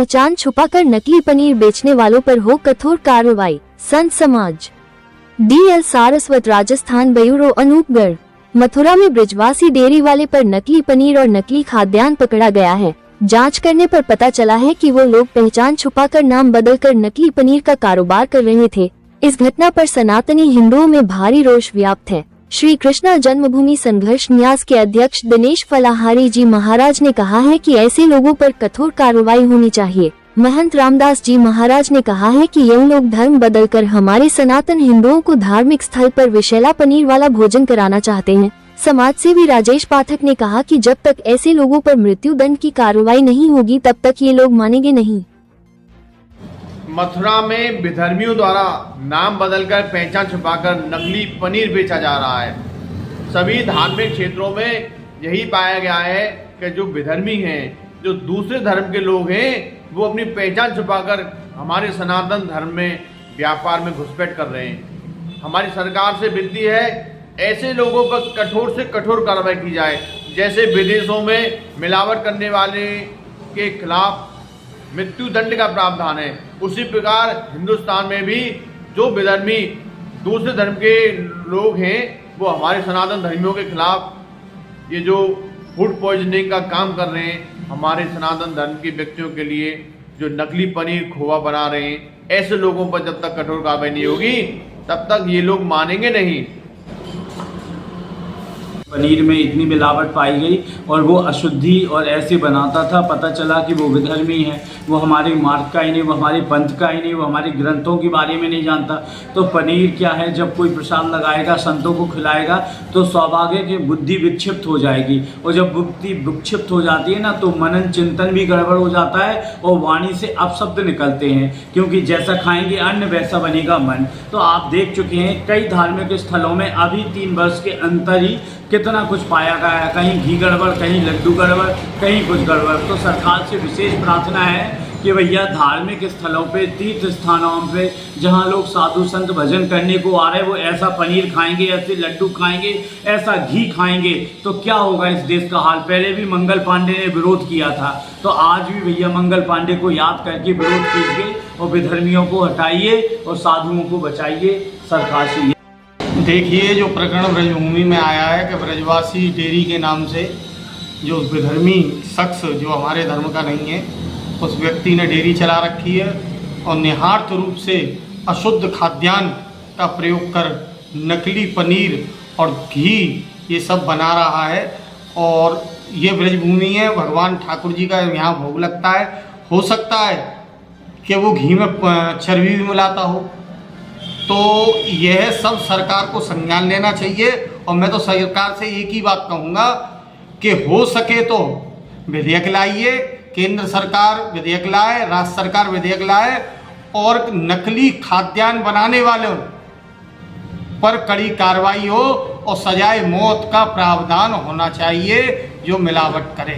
पहचान छुपाकर नकली पनीर बेचने वालों पर हो कठोर कार्रवाई। संत समाज। DL Saraswat Rajasthan bureau Anupgarh. मथुरा में ब्रिजवासी डेयरी वाले पर नकली पनीर और नकली खाद्यान्न पकड़ा गया है। जांच करने पर पता चला है कि वो लोग पहचान छुपाकर नाम बदलकर नकली पनीर का कारोबार कर रहे थे। इस घटना पर सनातनी हिंदुओं में भारी रोष व्याप्त है। श्री कृष्णा जन्मभूमि संघर्ष न्यास के अध्यक्ष दिनेश फलाहारी जी महाराज ने कहा है कि ऐसे लोगों पर कठोर कार्रवाई होनी चाहिए। महंत रामदास जी महाराज ने कहा है कि यह लोग धर्म बदलकर हमारे सनातन हिंदुओं को धार्मिक स्थल पर विषैला पनीर वाला भोजन कराना चाहते हैं। समाजसेवी राजेश पाठक ने कहा कि जब तक ऐसे लोगों पर मृत्यु दंड की कार्रवाई नहीं होगी तब तक ये लोग मानेंगे नहीं। मथुरा में विधर्मियों द्वारा नाम बदलकर पहचान छुपाकर नकली पनीर बेचा जा रहा है। सभी धार्मिक क्षेत्रों में यही पाया गया है कि जो विधर्मी हैं, जो दूसरे धर्म के लोग हैं, वो अपनी पहचान छुपाकर हमारे सनातन धर्म में व्यापार में घुसपैठ कर रहे हैं। हमारी सरकार से विनती है ऐसे लोगों पर कठोर से कठोर कार्रवाई की जाए। जैसे विदेशों में मिलावट करने वाले के खिलाफ मृत्यु दंड का प्रावधान है, उसी प्रकार हिंदुस्तान में भी जो विधर्मी दूसरे धर्म के लोग हैं वो हमारे सनातन धर्मियों के खिलाफ ये जो फूड पॉइजनिंग का काम कर रहे हैं, हमारे सनातन धर्म के व्यक्तियों के लिए जो नकली पनीर खोआ बना रहे हैं, ऐसे लोगों पर जब तक कठोर कार्रवाई नहीं होगी तब तक ये लोग मानेंगे नहीं। पनीर में इतनी मिलावट पाई गई और वो अशुद्धि और ऐसे बनाता था, पता चला कि वो विधर्मी है, वो हमारे मार्ग का ही नहीं, वो हमारे पंथ का ही नहीं, वो हमारे ग्रंथों के बारे में नहीं जानता। तो पनीर क्या है, जब कोई प्रसाद लगाएगा, संतों को खिलाएगा तो सौभाग्य की बुद्धि विक्षिप्त हो जाएगी, और जब बुद्धि विक्षिप्त हो जाती है ना तो मनन चिंतन भी गड़बड़ हो जाता है और वाणी से अपशब्द निकलते हैं, क्योंकि जैसा खाएंगे अन्न वैसा बनेगा मन। तो आप देख चुके हैं कई धार्मिक स्थलों में अभी 3 वर्ष के अंतर ही कितना कुछ पाया गया है, कहीं घी गड़बड़, कहीं लड्डू गड़बड़, कहीं कुछ गड़बड़। तो सरकार से विशेष प्रार्थना है कि भैया धार्मिक स्थलों पे, तीर्थ स्थानों पे जहाँ लोग साधु संत भजन करने को आ रहे हैं वो ऐसा पनीर खाएंगे, ऐसे लड्डू खाएंगे, ऐसा घी खाएंगे तो क्या होगा इस देश का हाल। पहले भी मंगल पांडे ने विरोध किया था, तो आज भी भैया मंगल पांडे को याद करके विरोध कीजिए और विधर्मियों को हटाइए और साधुओं को बचाइए सरकार से। देखिए, जो प्रकरण ब्रजभूमि में आया है कि ब्रजवासी डेयरी के नाम से जो विधर्मी शख्स जो हमारे धर्म का नहीं है, उस व्यक्ति ने डेयरी चला रखी है और निहार्थ रूप से अशुद्ध खाद्यान्न का प्रयोग कर नकली पनीर और घी ये सब बना रहा है। और ये ब्रजभूमि है, भगवान ठाकुर जी का यहाँ भोग लगता है, हो सकता है कि वो घी में चर्बी भी मिलाता हो। तो यह सब सरकार को संज्ञान लेना चाहिए। और मैं तो सरकार से एक ही बात कहूँगा कि हो सके तो विधेयक लाइए, केंद्र सरकार विधेयक लाए, राज्य सरकार विधेयक लाए और नकली खाद्यान्न बनाने वालों पर कड़ी कार्रवाई हो और सजाए मौत का प्रावधान होना चाहिए जो मिलावट करे।